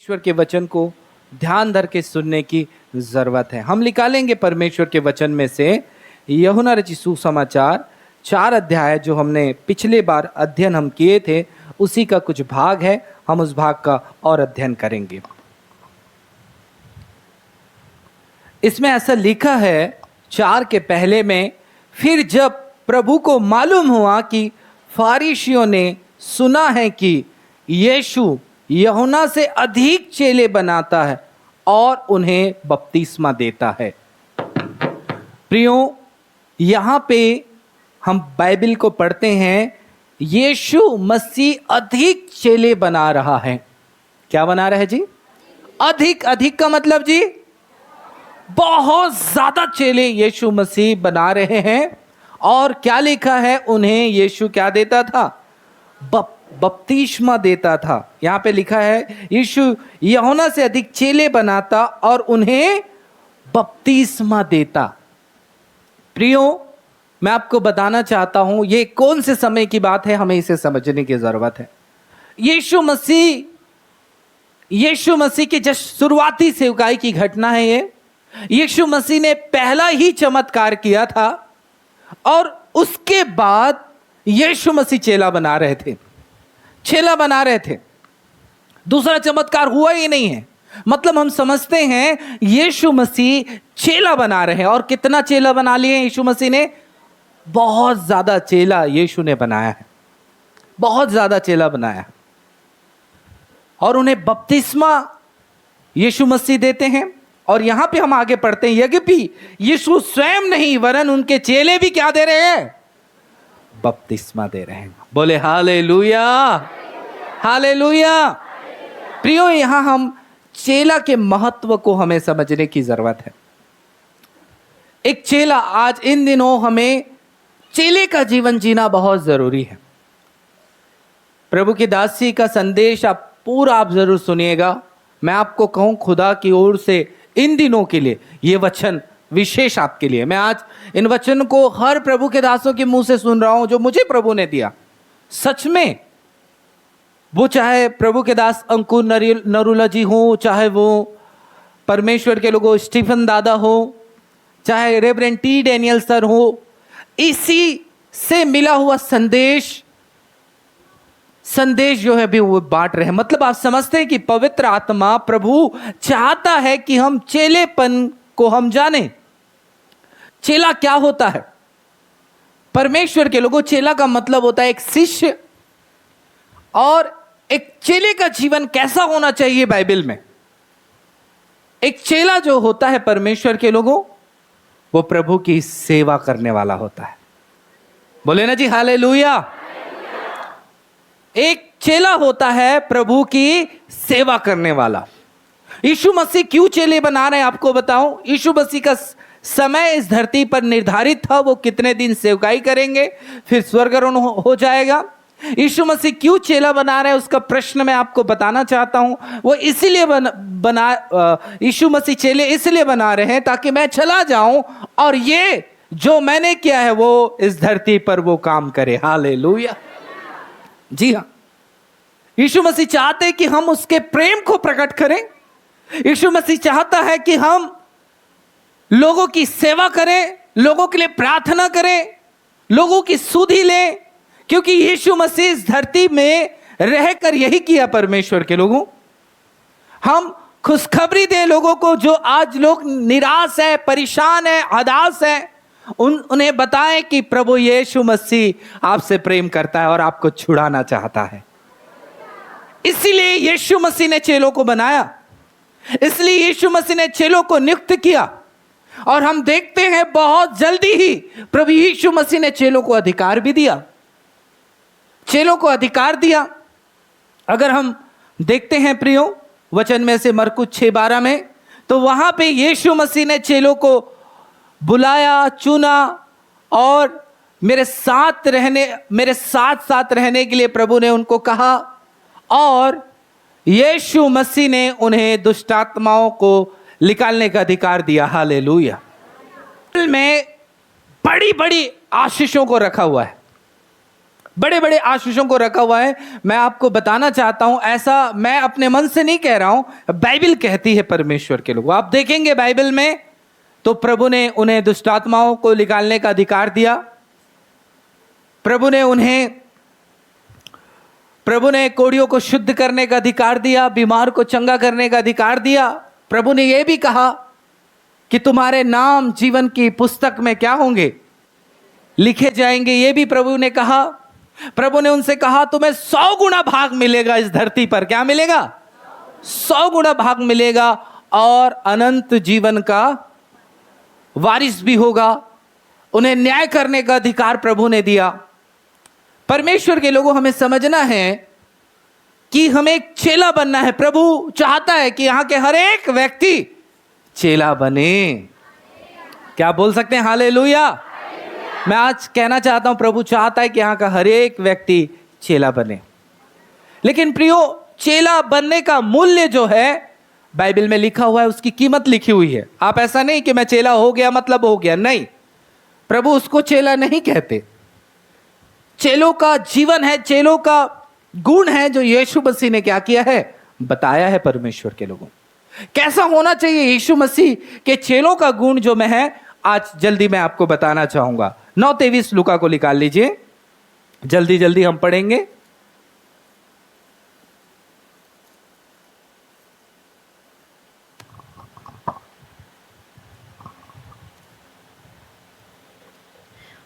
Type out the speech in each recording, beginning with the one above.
ईश्वर के वचन को ध्यान धर के सुनने की जरूरत है। हम निकालेंगे परमेश्वर के वचन में से यूहन्ना रचित सुसमाचार 4 अध्याय जो हमने पिछले बार अध्ययन हम किए थे, उसी का कुछ भाग है। हम उस भाग का और अध्ययन करेंगे। इसमें ऐसा लिखा है 4 के पहले में, फिर जब प्रभु को मालूम हुआ कि फारिसियों ने सुना है कि यीशु यूहन्ना से अधिक चेले बनाता है और उन्हें बपतिस्मा देता है। प्रियो, यहाँ पे हम बाइबल को पढ़ते हैं, यीशु मसीह अधिक चेले बना रहा है। क्या बना रहा है जी? अधिक। अधिक का मतलब जी बहुत ज्यादा चेले यीशु मसीह बना रहे हैं। और क्या लिखा है? उन्हें यीशु क्या देता था? बपतिस्मा देता था। यहां पे लिखा है यीशु यूहन्ना से अधिक चेले बनाता और उन्हें बपतिस्मा देता। प्रियो, मैं आपको बताना चाहता हूं ये कौन से समय की बात है, हमें इसे समझने की जरूरत है। यीशु मसीह की जस्ट शुरुआती सेवकाई की घटना है ये। यीशु मसीह ने पहला ही चमत्कार किया था और उसके बाद यीशु मसीह चेला बना रहे थे। दूसरा चमत्कार हुआ ही नहीं है। मतलब हम समझते हैं यीशु मसीह चेला बना रहे हैं। और कितना चेला बना लिए यीशु मसीह ने? बहुत ज्यादा चेला यीशु ने बनाया है, बहुत ज्यादा चेला बनाया है। और उन्हें बपतिस्मा यीशु मसीह देते हैं। और यहां पे हम आगे पढ़ते हैं, यद्यपि यीशु स्वयं नहीं वरन उनके चेले भी क्या दे रहे हैं? बपतिस्मा दे रहे हैं। बोले हालेलुया, हालेलुया। प्रियो, यहां हम चेला के महत्व को हमें समझने की जरूरत है। एक चेला, आज इन दिनों हमें चेले का जीवन जीना बहुत जरूरी है। प्रभु की दासी का संदेश आप जरूर सुनिएगा। मैं आपको कहूं, खुदा की ओर से इन दिनों के लिए ये वचन विशेष आपके लिए। मैं आज इन वचन को हर प्रभु के दासों के मुंह से सुन रहा हूं जो मुझे प्रभु ने दिया। सच में, वो चाहे प्रभु के दास अंकुर नरूला जी हो, चाहे वो परमेश्वर के लोगों स्टीफन दादा हो, चाहे रेवरेंड टी डैनियल सर हो, इसी से मिला हुआ संदेश जो है भी वो बांट रहे हैं। मतलब आप समझते हैं कि पवित्र आत्मा प्रभु चाहता है कि हम चेलेपन को हम जाने। चेला क्या होता है? परमेश्वर के लोगों, चेला का मतलब होता है एक शिष्य। और एक चेले का जीवन कैसा होना चाहिए बाइबल में? एक चेला जो होता है परमेश्वर के लोगों, वो प्रभु की सेवा करने वाला होता है। बोले ना जी हालेलुया। एक चेला होता है प्रभु की सेवा करने वाला। यीशु मसीह क्यों चेले बना रहे हैं आपको बताऊं। यीशु मसीह का समय इस धरती पर निर्धारित था, वो कितने दिन सेवकाई करेंगे, फिर स्वर्गारोहण हो जाएगा। यीशु मसीह क्यों चेला बना रहे हैं उसका प्रश्न मैं आपको बताना चाहता हूं। वो इसीलिए यीशु मसीह चेले इसलिए बना रहे हैं ताकि मैं चला जाऊं और ये जो मैंने किया है वो इस धरती पर वो काम करे। हालेलुया। जी हाँ, यीशु मसीह चाहते हैं कि हम उसके प्रेम को प्रकट करें। यीशु मसीह चाहता है कि हम लोगों की सेवा करें, लोगों के लिए प्रार्थना करें, लोगों की सुधि लें, क्योंकि यीशु मसीह इस धरती में रहकर यही किया। परमेश्वर के लोगों, हम खुशखबरी दें लोगों को जो आज लोग निराश है, परेशान है, हताश है। उन्हें बताएं कि प्रभु यीशु मसीह आपसे प्रेम करता है और आपको छुड़ाना चाहता है। इसलिए यीशु मसीह ने चेलों को बनाया, इसलिए यीशु मसीह ने चेलों को नियुक्त किया। और हम देखते हैं बहुत जल्दी ही प्रभु यीशु मसीह ने चेलों को अधिकार भी दिया, चेलों को अधिकार दिया। अगर हम देखते हैं प्रियो वचन में से मरकुस 6:12 में, तो वहां पे यीशु मसीह ने चेलों को बुलाया, चुना और मेरे साथ रहने के लिए प्रभु ने उनको कहा। और यीशु मसीह ने उन्हें दुष्ट आत्माओं को निकालने का अधिकार दिया। हालेलुया। में बड़ी बड़ी आशीषों को रखा हुआ है। बड़े बड़े आशीषों को रखा हुआ है। मैं आपको बताना चाहता हूं, ऐसा मैं अपने मन से नहीं कह रहा हूं, बाइबल कहती है परमेश्वर के लोग। आप देखेंगे बाइबल में तो प्रभु ने उन्हें दुष्ट आत्माओं को निकालने का अधिकार दिया, प्रभु ने कोढ़ियों को शुद्ध करने का अधिकार दिया, बीमार को चंगा करने का अधिकार दिया। प्रभु ने यह भी कहा कि तुम्हारे नाम जीवन की पुस्तक में क्या होंगे, लिखे जाएंगे। यह भी प्रभु ने कहा। प्रभु ने उनसे कहा तुम्हें 100 गुना भाग मिलेगा इस धरती पर। क्या मिलेगा? 100 गुना भाग मिलेगा और अनंत जीवन का वारिस भी होगा। उन्हें न्याय करने का अधिकार प्रभु ने दिया। परमेश्वर के लोगों, हमें समझना है कि हमें एक चेला बनना है। प्रभु चाहता है कि यहां के हर एक व्यक्ति चेला बने। क्या बोल सकते हैं? हालेलुया। मैं आज कहना चाहता हूं, प्रभु चाहता है कि यहां का हर एक व्यक्ति चेला बने। लेकिन प्रियो, चेला बनने का मूल्य जो है बाइबल में लिखा हुआ है, उसकी कीमत लिखी हुई है। आप ऐसा नहीं कि मैं चेला हो गया मतलब हो गया, नहीं। प्रभु उसको चेला नहीं कहते। चेलों का जीवन है, चेलों का गुण है जो यीशु मसीह ने क्या किया है, बताया है परमेश्वर के लोगों। कैसा होना चाहिए यीशु मसीह के चेलों का गुण जो मैं है, आज जल्दी मैं आपको बताना चाहूंगा। 9:23 लूका को निकाल लीजिए, जल्दी जल्दी हम पढ़ेंगे।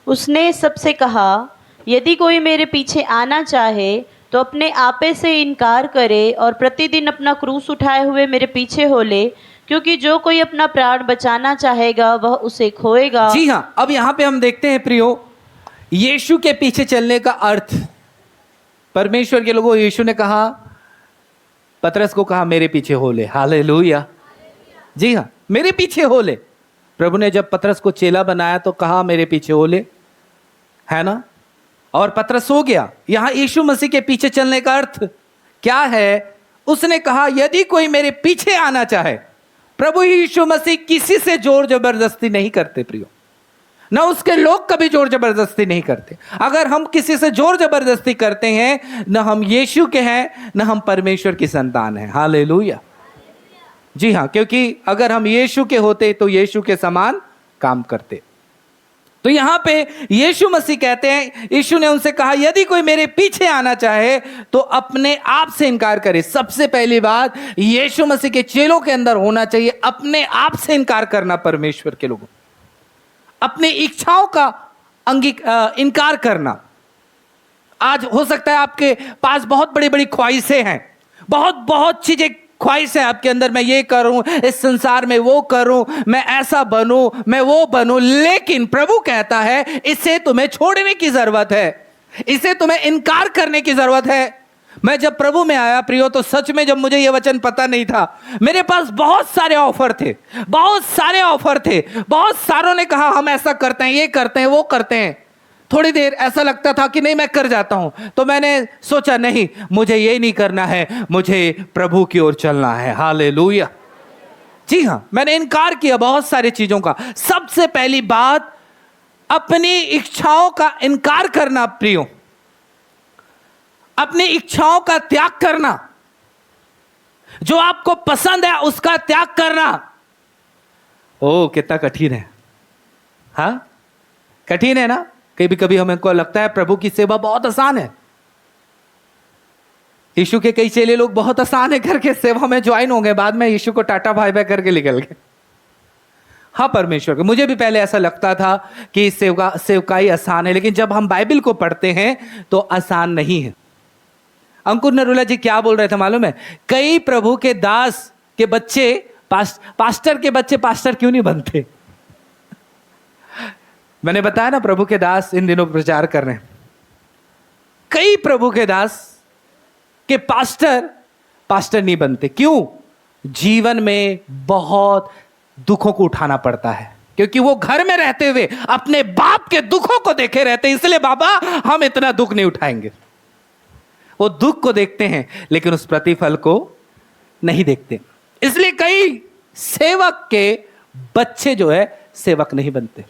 उसने सबसे कहा, यदि कोई मेरे पीछे आना चाहे तो अपने आपे से इनकार करे और प्रतिदिन अपना क्रूस उठाए हुए मेरे पीछे हो ले, क्योंकि जो कोई अपना प्राण बचाना चाहेगा वह उसे खोएगा। जी हां, अब यहां पे हम देखते हैं प्रियो, यीशु के पीछे चलने का अर्थ। परमेश्वर के लोगों, यीशु ने कहा, पतरस को कहा मेरे पीछे हो ले। हालेलुया। जी हां, मेरे पीछे हो ले। प्रभु ने जब पतरस को चेला बनाया तो कहा मेरे पीछे हो ले, है ना? और पतरस हो गया। यहां यीशु मसीह के पीछे चलने का अर्थ क्या है? उसने कहा यदि कोई मेरे पीछे आना चाहे। प्रभु यीशु मसीह किसी से जोर जबरदस्ती नहीं करते प्रियो, ना उसके लोग कभी जोर जबरदस्ती नहीं करते। अगर हम किसी से जोर जबरदस्ती करते हैं, ना हम यीशु के हैं ना हम परमेश्वर की संतान हैं। हालेलुया। जी हां, क्योंकि अगर हम यीशु के होते तो यीशु के समान काम करते। तो यहां पे यीशु मसीह कहते हैं, यीशु ने उनसे कहा यदि कोई मेरे पीछे आना चाहे तो अपने आप से इनकार करे। सबसे पहली बात यीशु मसीह के चेलों के अंदर होना चाहिए, अपने आप से इनकार करना। परमेश्वर के लोगों, अपनी इच्छाओं का इनकार करना। आज हो सकता है आपके पास बहुत बड़ी बड़ी ख्वाहिशें हैं, बहुत चीजें ख्वाहिश है आपके अंदर, मैं ये करूं, इस संसार में वो करूं, मैं ऐसा बनूं, मैं वो बनूं। लेकिन प्रभु कहता है इसे तुम्हें छोड़ने की जरूरत है, इसे तुम्हें इनकार करने की जरूरत है। मैं जब प्रभु में आया प्रियो, तो सच में जब मुझे ये वचन पता नहीं था, मेरे पास बहुत सारे ऑफर थे, बहुत सारों ने कहा हम ऐसा करते हैं, ये करते हैं, वो करते हैं। थोड़ी देर ऐसा लगता था कि नहीं मैं कर जाता हूं, तो मैंने सोचा नहीं, मुझे ये नहीं करना है, मुझे प्रभु की ओर चलना है। हालेलुया। जी हां, मैंने इनकार किया बहुत सारी चीजों का। सबसे पहली बात अपनी इच्छाओं का इनकार करना प्रियो, अपनी इच्छाओं का त्याग करना, जो आपको पसंद है उसका त्याग करना। ओ कितना कठिन है। हाँ, कठिन है ना? कभी कभी हमें को लगता है प्रभु की सेवा बहुत आसान है। यीशु के कई चेले लोग बहुत आसान है करके सेवा में ज्वाइन हो गए, बाद में यीशु को टाटा बाय बाय करके निकल गए। हाँ, परमेश्वर के, मुझे भी पहले ऐसा लगता था कि सेवकाई आसान है, लेकिन जब हम बाइबल को पढ़ते हैं तो आसान नहीं है। अंकुर नरूला जी क्या बोल रहे थे मालूम है? कई प्रभु के दास के बच्चे पास्टर के बच्चे पास्टर क्यों नहीं बनते? मैंने बताया ना, प्रभु के दास इन दिनों प्रचार कर रहे हैं। कई प्रभु के दास के पास्टर नहीं बनते। क्यों? जीवन में बहुत दुखों को उठाना पड़ता है, क्योंकि वो घर में रहते हुए अपने बाप के दुखों को देखे रहते हैं। इसलिए बाबा हम इतना दुख नहीं उठाएंगे। वो दुख को देखते हैं लेकिन उस प्रतिफल को नहीं देखते। इसलिए कई सेवक के बच्चे जो है सेवक नहीं बनते।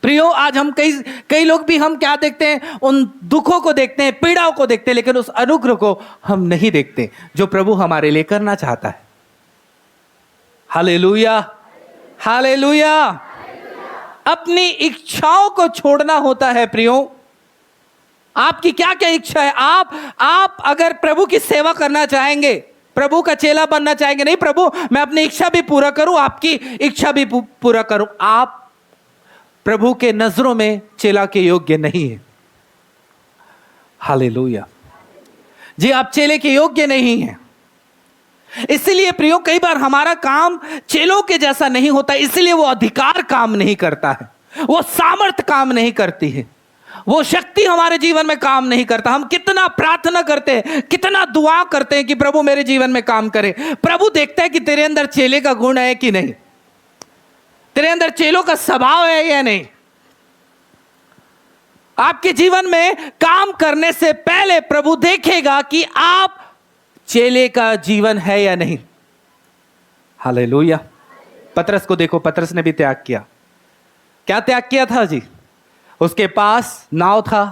प्रियो, आज हम कई कई लोग भी हम क्या देखते हैं, उन दुखों को देखते हैं, पीड़ाओं को देखते हैं, लेकिन उस अनुग्रह को हम नहीं देखते जो प्रभु हमारे लिए करना चाहता है। Hallelujah, hallelujah. अपनी इच्छाओं को छोड़ना होता है प्रियो। आपकी क्या क्या इच्छा है? आप अगर प्रभु की सेवा करना चाहेंगे, प्रभु का चेला बनना चाहेंगे, नहीं प्रभु मैं अपनी इच्छा भी पूरा करूं, आपकी इच्छा भी पूरा करूं, आप प्रभु के नजरों में चेला के योग्य नहीं है। हालेलुया जी, आप चेले के योग्य नहीं हैं। इसलिए प्रियो, कई बार हमारा काम चेलों के जैसा नहीं होता, इसलिए वो अधिकार काम नहीं करता है, वो सामर्थ्य काम नहीं करती है, वो शक्ति हमारे जीवन में काम नहीं करता। हम कितना प्रार्थना करते हैं, कितना दुआ करते हैं कि प्रभु मेरे जीवन में काम करे, प्रभु देखता है कि तेरे अंदर चेले का गुण है कि नहीं, तेरे अंदर चेलों का स्वभाव है या नहीं। आपके जीवन में काम करने से पहले प्रभु देखेगा कि आप चेले का जीवन है या नहीं। हालेलुया। पतरस को देखो, पतरस ने भी त्याग किया। क्या त्याग किया था जी? उसके पास नाव था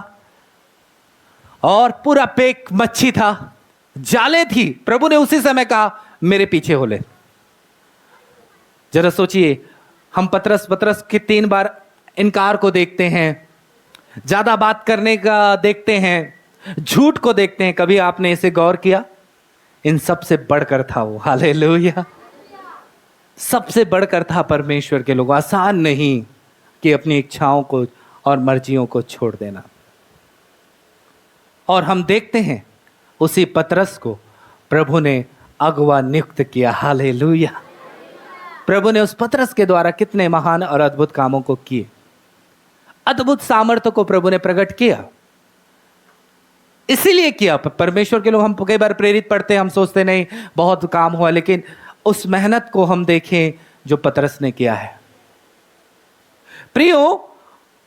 और पूरा पेक मच्छी था, जाले थी। प्रभु ने उसी समय कहा मेरे पीछे हो ले। जरा सोचिए, हम पतरस के 3 बार इनकार को देखते हैं, ज्यादा बात करने का देखते हैं, झूठ को देखते हैं। कभी आपने इसे गौर किया? इन सबसे बढ़कर था वो। हालेलुया। सबसे बढ़कर था परमेश्वर के लोग। आसान नहीं कि अपनी इच्छाओं को और मर्जियों को छोड़ देना। और हम देखते हैं उसी पतरस को प्रभु ने अगुवा नियुक्त किया। हालेलुया। प्रभु ने उस पतरस के द्वारा कितने महान और अद्भुत कामों को किए, अद्भुत सामर्थ्य को प्रभु ने प्रकट किया। इसीलिए किया। परमेश्वर के लोग, हम कई बार प्रेरित पढ़ते हैं, हम सोचते नहीं बहुत काम हुआ, लेकिन उस मेहनत को हम देखें जो पतरस ने किया है प्रियो।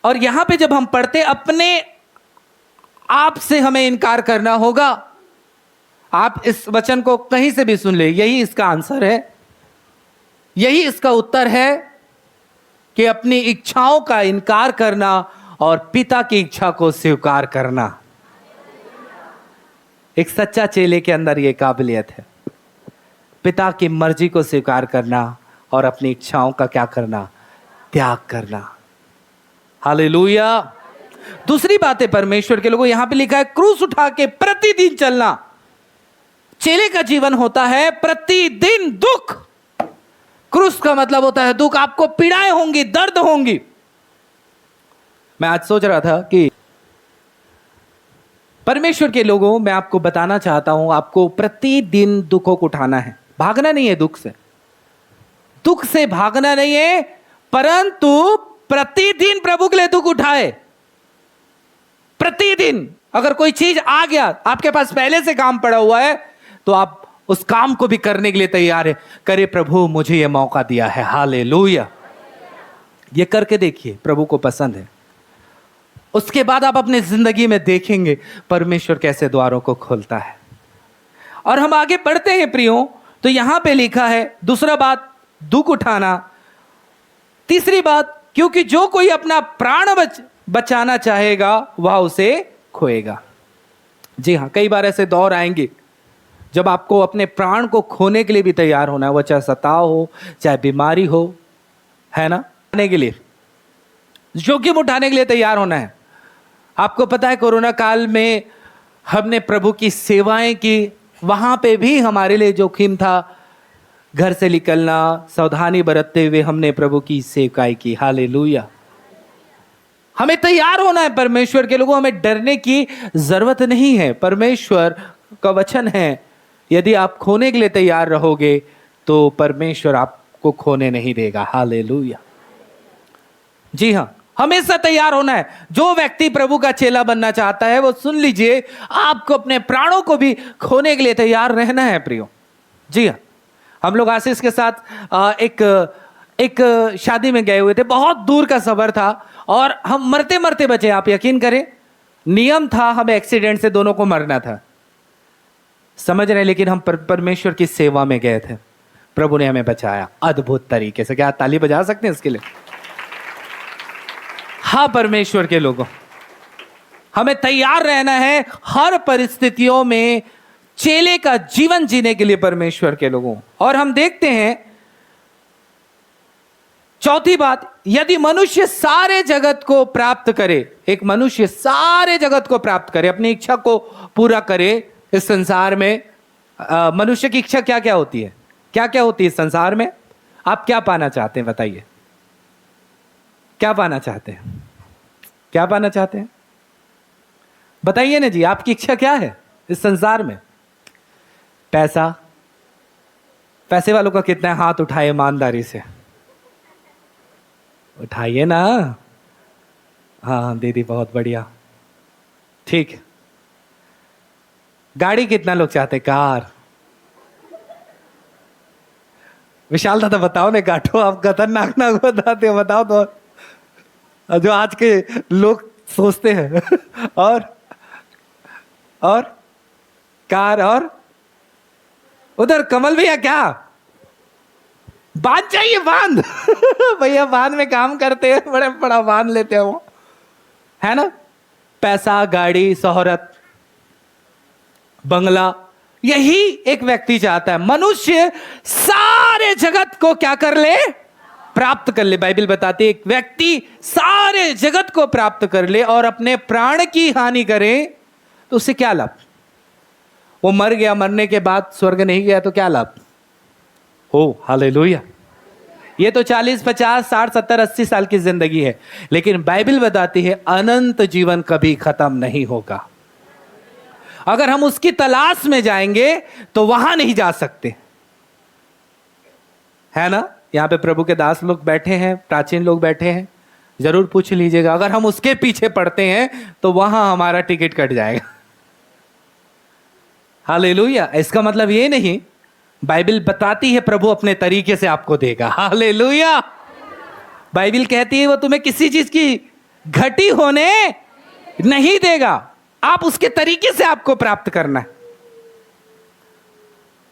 और यहां पे जब हम पढ़ते, अपने आप से हमें इनकार करना होगा। आप इस वचन को कहीं से भी सुन ले, यही इसका आंसर है, यही इसका उत्तर है कि अपनी इच्छाओं का इनकार करना और पिता की इच्छा को स्वीकार करना। एक सच्चा चेले के अंदर यह काबिलियत है, पिता की मर्जी को स्वीकार करना और अपनी इच्छाओं का क्या करना? त्याग करना। हालेलुया। दूसरी बात है परमेश्वर के लोगों, यहां पे लिखा है क्रूस उठा के प्रतिदिन चलना। चेले का जीवन होता है प्रतिदिन दुख। क्रूस का मतलब होता है दुख। आपको पीड़ाएं होंगी, दर्द होंगी। मैं आज सोच रहा था कि परमेश्वर के लोगों, मैं आपको बताना चाहता हूं, आपको प्रतिदिन दुखों को उठाना है। भागना नहीं है दुख से, दुख से भागना नहीं है, परंतु प्रतिदिन प्रभु के लिए दुख उठाए। प्रतिदिन अगर कोई चीज आ गया, आपके पास पहले से काम पड़ा हुआ है, तो आप उस काम को भी करने के लिए तैयार है। करे प्रभु मुझे यह मौका दिया है। हालेलुया। ये करके देखिए, प्रभु को पसंद है। उसके बाद आप अपनी जिंदगी में देखेंगे परमेश्वर कैसे द्वारों को खोलता है। और हम आगे बढ़ते हैं प्रियो, तो यहां पे लिखा है दूसरा बात दुख उठाना। तीसरी बात, क्योंकि जो कोई अपना प्राण बचाना चाहेगा वह उसे खोएगा। जी हां, कई बार ऐसे दौर आएंगे जब आपको अपने प्राण को खोने के लिए भी तैयार होना है, वह चाहे सताव हो, चाहे बीमारी हो, है ना, खोने के लिए, जोखिम उठाने के लिए तैयार होना है। आपको पता है कोरोना काल में हमने प्रभु की सेवाएं की, वहां पे भी हमारे लिए जोखिम था। घर से निकलना, सावधानी बरतते हुए हमने प्रभु की सेवकाई की। हालेलुया। हमें तैयार होना है परमेश्वर के लोगों, हमें डरने की जरूरत नहीं है। परमेश्वर का वचन है, यदि आप खोने के लिए तैयार रहोगे तो परमेश्वर आपको खोने नहीं देगा। हालेलुया। जी हां, हमेशा तैयार होना है। जो व्यक्ति प्रभु का चेला बनना चाहता है वो सुन लीजिए, आपको अपने प्राणों को भी खोने के लिए तैयार रहना है प्रियो। जी हां, हम लोग आशीष के साथ एक शादी में गए हुए थे। बहुत दूर का सफर था और हम मरते मरते बचे। आप यकीन करें, नियम था हमें एक्सीडेंट से दोनों को मरना था, समझ रहे, लेकिन हम परमेश्वर की सेवा में गए थे। प्रभु ने हमें बचाया अद्भुत तरीके से। क्या ताली बजा सकते हैं इसके लिए? हाँ परमेश्वर के लोगों, हमें तैयार रहना है हर परिस्थितियों में चेले का जीवन जीने के लिए परमेश्वर के लोगों। और हम देखते हैं चौथी बात, यदि मनुष्य सारे जगत को प्राप्त करे, एक मनुष्य सारे जगत को प्राप्त करे, अपनी इच्छा को पूरा करे इस संसार में। मनुष्य की इच्छा क्या क्या होती है, क्या क्या होती है इस संसार में? आप क्या पाना चाहते हैं बताइए, क्या पाना चाहते हैं, क्या पाना चाहते हैं बताइए ना जी, आपकी इच्छा क्या है इस संसार में? पैसा? पैसे वालों का कितना है? हाथ उठाए ईमानदारी से, उठाइए ना। हाँ दीदी बहुत बढ़िया, ठीक। गाड़ी कितना लोग चाहते? कार? विशाल दादा बताओ ने, काटो आप खतरनाक ना बताते हो, बताओ तो जो आज के लोग सोचते हैं। और कार, और उधर कमल भैया क्या बांध चाहिए? बांध भैया बांध में काम करते हैं, बड़े बड़ा बांध लेते हैं वो, है ना। पैसा, गाड़ी, शोहरत, बंगला, यही एक व्यक्ति चाहता है। मनुष्य सारे जगत को क्या कर ले? प्राप्त कर ले। बाइबल बताती है एक व्यक्ति सारे जगत को प्राप्त कर ले और अपने प्राण की हानि करे तो उससे क्या लाभ? वो मर गया, मरने के बाद स्वर्ग नहीं गया तो क्या लाभ? हो हालेलुया। ये तो 40, 50, 60, 70, 80 साल की जिंदगी है, लेकिन बाइबल बताती है अनंत जीवन कभी खत्म नहीं होगा। अगर हम उसकी तलाश में जाएंगे तो वहां नहीं जा सकते, है ना। यहां पे प्रभु के दास लोग बैठे हैं, प्राचीन लोग बैठे हैं, जरूर पूछ लीजिएगा, अगर हम उसके पीछे पड़ते हैं तो वहां हमारा टिकट कट जाएगा। हालेलुया। इसका मतलब ये नहीं, बाइबल बताती है प्रभु अपने तरीके से आपको देगा। हालेलुया। बाइबल कहती है वो तुम्हें किसी चीज की घटी होने नहीं देगा, आप उसके तरीके से आपको प्राप्त करना है।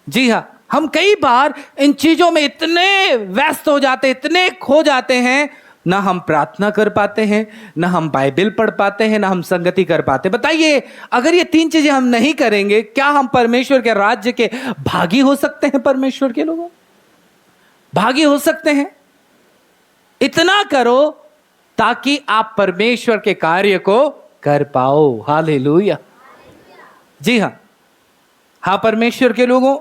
जी हां, हम कई बार इन चीजों में इतने व्यस्त हो जाते, इतने खो जाते हैं, ना हम प्रार्थना कर पाते हैं, ना हम बाइबल पढ़ पाते हैं, ना हम संगति कर पाते। बताइए, अगर ये 3 चीजें हम नहीं करेंगे, क्या हम परमेश्वर के राज्य के भागी हो सकते हैं? परमेश्वर के लोगों भागी हो सकते हैं? इतना करो ताकि आप परमेश्वर के कार्य को कर पाओ। हालेलुया। जी हां, हाँ परमेश्वर के लोगों,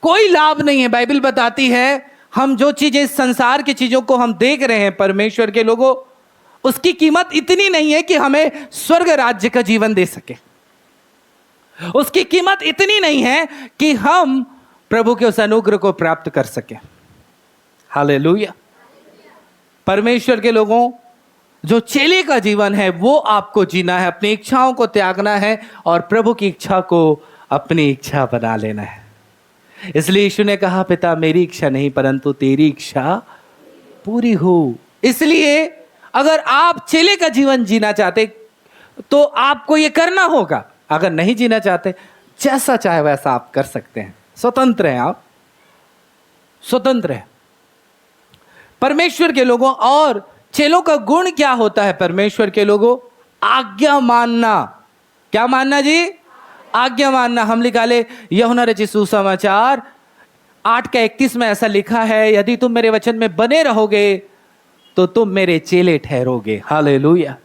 कोई लाभ नहीं है। बाइबल बताती है हम जो चीजें इस संसार की चीजों को हम देख रहे हैं परमेश्वर के लोगों, उसकी कीमत इतनी नहीं है कि हमें स्वर्ग राज्य का जीवन दे सके। उसकी कीमत इतनी नहीं है कि हम प्रभु के उस अनुग्रह को प्राप्त कर सके। हालेलुया। परमेश्वर के लोगों, जो चेले का जीवन है वो आपको जीना है, अपनी इच्छाओं को त्यागना है और प्रभु की इच्छा को अपनी इच्छा बना लेना है। इसलिए यीशु ने कहा, पिता मेरी इच्छा नहीं परंतु तेरी इच्छा पूरी हो। इसलिए अगर आप चेले का जीवन जीना चाहते तो आपको यह करना होगा। अगर नहीं जीना चाहते, जैसा चाहे वैसा आप कर सकते हैं, स्वतंत्र हैं, आप स्वतंत्र हैं परमेश्वर के लोगों। और चेलों का गुण क्या होता है परमेश्वर के लोगों? आज्ञा मानना। क्या मानना जी? आज्ञा मानना। हम निकाले यूहन्ना रचित सुसमाचार 8:31 में ऐसा लिखा है, यदि तुम मेरे वचन में बने रहोगे तो तुम मेरे चेले ठहरोगे। हालेलुया।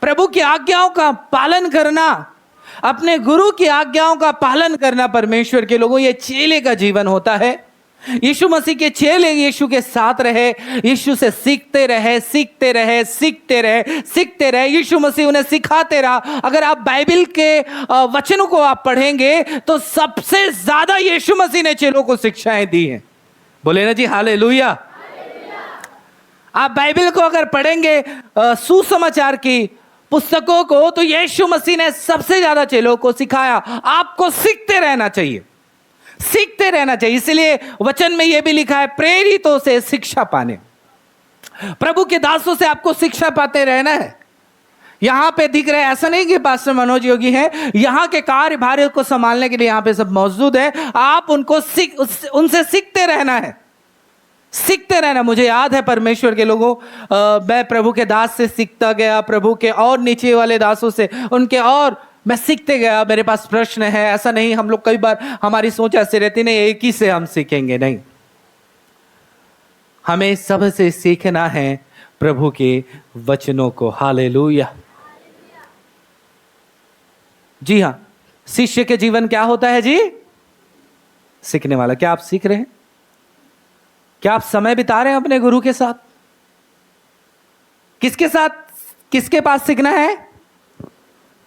प्रभु की आज्ञाओं का पालन करना, अपने गुरु की आज्ञाओं का पालन करना परमेश्वर के लोगों, यह चेले का जीवन होता है। यीशु मसीह के चेले यीशु के साथ रहे, यीशु से सीखते रहे, सीखते रहे, सीखते रहे, सीखते रहे। यीशु मसीह उन्हें सिखाते रहा। अगर आप बाइबल के वचनों को आप पढ़ेंगे तो सबसे ज्यादा यीशु मसीह ने चेलों को शिक्षाएं दी हैं। बोले ना जी हालेलुया। आप बाइबल को अगर पढ़ेंगे, सुसमाचार की पुस्तकों को, तो यीशु मसीह ने सबसे ज्यादा चेलों को सिखाया। आपको सीखते रहना चाहिए, सीखते रहना चाहिए। इसलिए वचन में यह भी लिखा है, प्रेरितों से शिक्षा पाने। प्रभु के दासों से आपको शिक्षा पाते रहना है। यहां पे दिख रहे, ऐसा नहीं कि पास्टर मनोज योगी हैं, यहां के कार्यभार को संभालने के लिए यहां पे सब मौजूद है। आप उनसे सीखते रहना है। सीखते रहना। मुझे याद है परमेश्वर के लोगों, मैं प्रभु के दास से सीखता गया, प्रभु के और नीचे वाले दासों से, उनके, और मैं सीखते गया। मेरे पास प्रश्न है, ऐसा नहीं, हम लोग कई बार हमारी सोच ऐसे रहती नहीं एक ही से हम सीखेंगे, नहीं, हमें सबसे सीखना है प्रभु के वचनों को। हालेलुया। जी हाँ, शिष्य के जीवन क्या होता है जी? सीखने वाला। क्या आप सीख रहे हैं? क्या आप समय बिता रहे हैं अपने गुरु के साथ? किसके साथ, किसके पास सीखना है?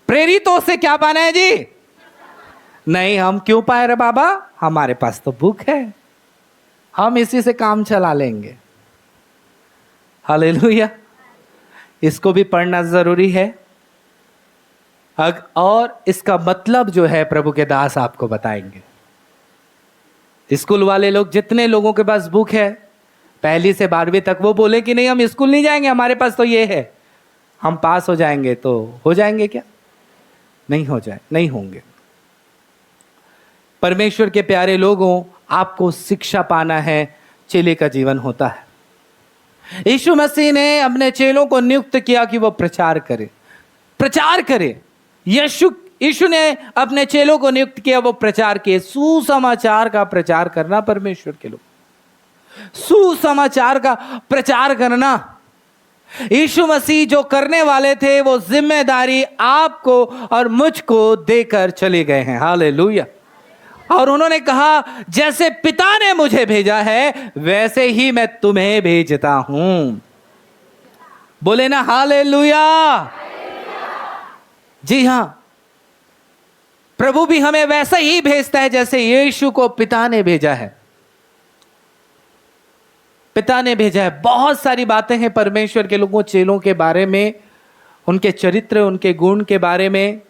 प्रेरितों से क्या पाना है जी? नहीं, हम क्यों पाए रे बाबा? हमारे पास तो बुक है, हम इसी से काम चला लेंगे। हालेलुया। इसको भी पढ़ना जरूरी है। और इसका मतलब जो है प्रभु के दास आपको बताएंगे। स्कूल वाले लोग, जितने लोगों के पास बुक है 1 से 12वीं तक, वो बोले कि नहीं हम स्कूल नहीं जाएंगे, हमारे पास तो ये है, हम पास हो जाएंगे, तो हो जाएंगे क्या? नहीं हो जाए, नहीं होंगे। परमेश्वर के प्यारे लोगों, आपको शिक्षा पाना है, चेले का जीवन होता है। यीशु मसीह ने अपने चेलों को नियुक्त किया कि वो प्रचार करे, प्रचार करे। यीशु ने अपने चेलों को नियुक्त किया, वो प्रचार किए। सुसमाचार का प्रचार करना, परमेश्वर के लोग, सुसमाचार का प्रचार करना। यीशु मसीह जो करने वाले थे, वो जिम्मेदारी आपको और मुझको देकर चले गए हैं। हालेलुया। और उन्होंने कहा, जैसे पिता ने मुझे भेजा है वैसे ही मैं तुम्हें भेजता हूं। बोले ना हालेलुया। जी हां, प्रभु भी हमें वैसा ही भेजता है जैसे यीशु को पिता ने भेजा है। पिता ने भेजा है। बहुत सारी बातें हैं परमेश्वर के लोगों, चेलों के बारे में, उनके चरित्र, उनके गुण के बारे में।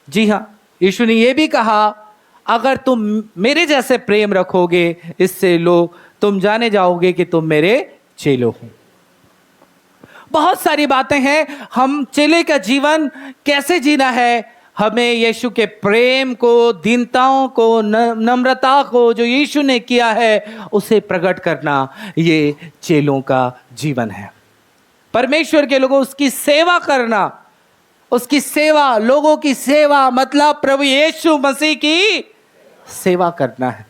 जी हां, यीशु ने यह भी कहा, अगर तुम मेरे जैसे प्रेम रखोगे, इससे तुम जाने जाओगे कि तुम मेरे चेलो हो। बहुत सारी बातें हैं। हम चेले का जीवन कैसे जीना है, हमें यीशु के प्रेम को, दीनताओं को, नम्रता को जो यीशु ने किया है उसे प्रकट करना, ये चेलों का जीवन है। परमेश्वर के लोगों, उसकी सेवा करना, उसकी सेवा, लोगों की सेवा, मतलब प्रभु यीशु मसीह की सेवा करना है।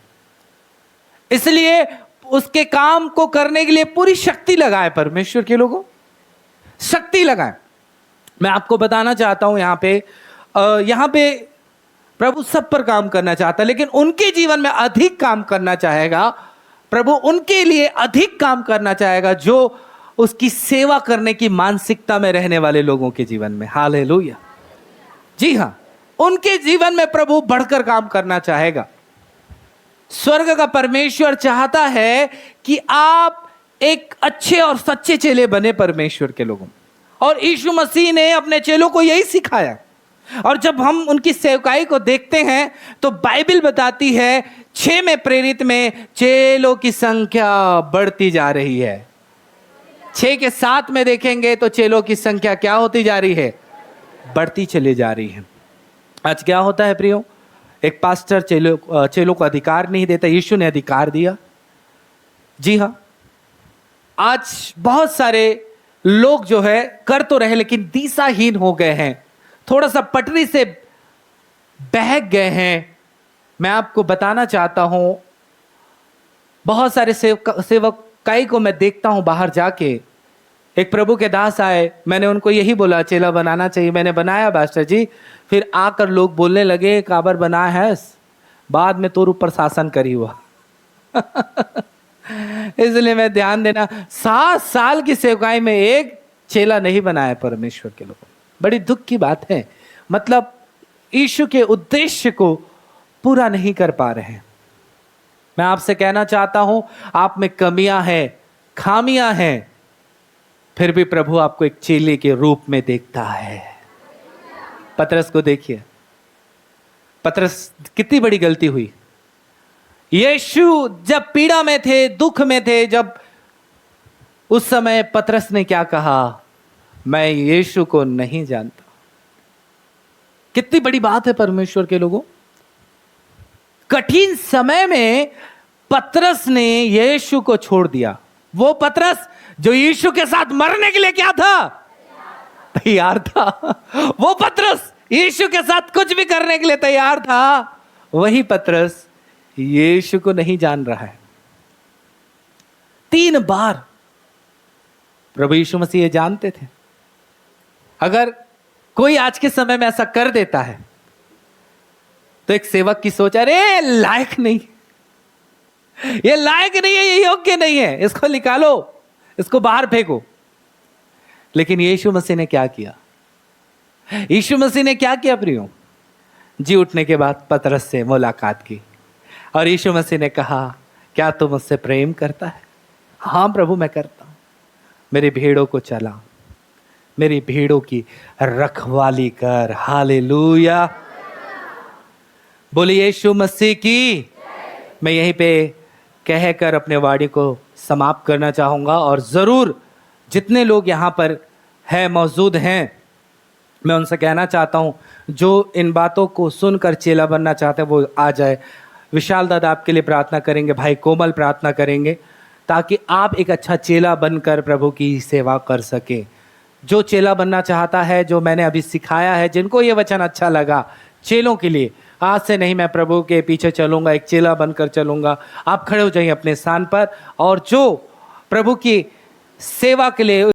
इसलिए उसके काम को करने के लिए पूरी शक्ति लगाए परमेश्वर के लोगों, शक्ति लगाए। मैं आपको बताना चाहता हूं, यहां पे प्रभु सब पर काम करना चाहता है, लेकिन उनके जीवन में अधिक काम करना चाहेगा। प्रभु उनके लिए अधिक काम करना चाहेगा जो उसकी सेवा करने की मानसिकता में रहने वाले लोगों के जीवन में। हालेलुया। जी हां, उनके जीवन में प्रभु बढ़कर काम करना चाहेगा। स्वर्ग का परमेश्वर चाहता है कि आप एक अच्छे और सच्चे चेले बने परमेश्वर के लोगों। और यीशु मसीह ने अपने चेलों को यही सिखाया। और जब हम उनकी सेवकाई को देखते हैं तो बाइबल बताती है 6 में प्रेरित में चेलों की संख्या बढ़ती जा रही है। 6 के 7 में देखेंगे तो चेलों की संख्या क्या होती जा रही है? बढ़ती चली जा रही है। आज क्या होता है प्रियो, एक पास्टर चेलों को अधिकार नहीं देता, यीशु ने अधिकार दिया। जी हाँ, आज बहुत सारे लोग जो है कर तो रहे लेकिन दिशाहीन हो गए हैं, थोड़ा सा पटरी से बहक गए हैं। मैं आपको बताना चाहता हूं, बहुत सारे सेवकाई को मैं देखता हूं बाहर जाके। एक प्रभु के दास आए, मैंने उनको यही बोला चेला बनाना चाहिए, मैंने बनाया मास्टर जी। फिर आकर लोग बोलने लगे काबर बना है, बाद में तोर ऊपर शासन करी हुआ। इसलिए मैं ध्यान देना, 7 साल की सेवकाई में एक चेला नहीं बनाया परमेश्वर के लोगों। बड़ी दुख की बात है, मतलब यीशु के उद्देश्य को पूरा नहीं कर पा रहे हैं। मैं आपसे कहना चाहता हूं, आप में कमियां हैं, खामियां हैं, फिर भी प्रभु आपको एक चेले के रूप में देखता है। पतरस को देखिए, पतरस कितनी बड़ी गलती हुई। यीशु जब पीड़ा में थे, दुख में थे, जब उस समय पतरस ने क्या कहा? मैं यीशु को नहीं जानता। कितनी बड़ी बात है परमेश्वर के लोगों। कठिन समय में पतरस ने यीशु को छोड़ दिया। वो पतरस जो यीशु के साथ मरने के लिए क्या था? तैयार था। वो पतरस यीशु के साथ कुछ भी करने के लिए तैयार था। वही पतरस यीशु को नहीं जान रहा है। 3 बार प्रभु यीशु मसीह ये जानते थे, अगर कोई आज के समय में ऐसा कर देता है तो एक सेवक की सोच, अरे लायक नहीं, ये लायक नहीं है, ये योग्य नहीं है, इसको निकालो, इसको बाहर फेंको। लेकिन यीशु मसीह ने क्या किया? यीशु मसीह ने क्या किया प्रियो? जी उठने के बाद पतरस से मुलाकात की और यीशु मसीह ने कहा, क्या तू मुझसे प्रेम करता है? हाँ प्रभु मैं करता हूं। मेरी भेड़ों को चला, मेरी भेड़ों की रखवाली कर। हालेलुया, बोले यीशु मसीह की। मैं यहीं पे कहकर अपने वाणी को समाप्त करना चाहूँगा और ज़रूर जितने लोग यहाँ पर हैं, मौजूद हैं, मैं उनसे कहना चाहता हूँ जो इन बातों को सुनकर चेला बनना चाहते हैं वो आ जाए। विशाल दादा आपके लिए प्रार्थना करेंगे, भाई कोमल प्रार्थना करेंगे, ताकि आप एक अच्छा चेला बनकर प्रभु की सेवा कर सके। जो चेला बनना चाहता है, जो मैंने अभी सिखाया है, जिनको ये वचन अच्छा लगा, चेलों के लिए आज से नहीं मैं प्रभु के पीछे चलूंगा, एक चेला बनकर चलूंगा, आप खड़े हो जाइए अपने स्थान पर। और जो प्रभु की सेवा के लिए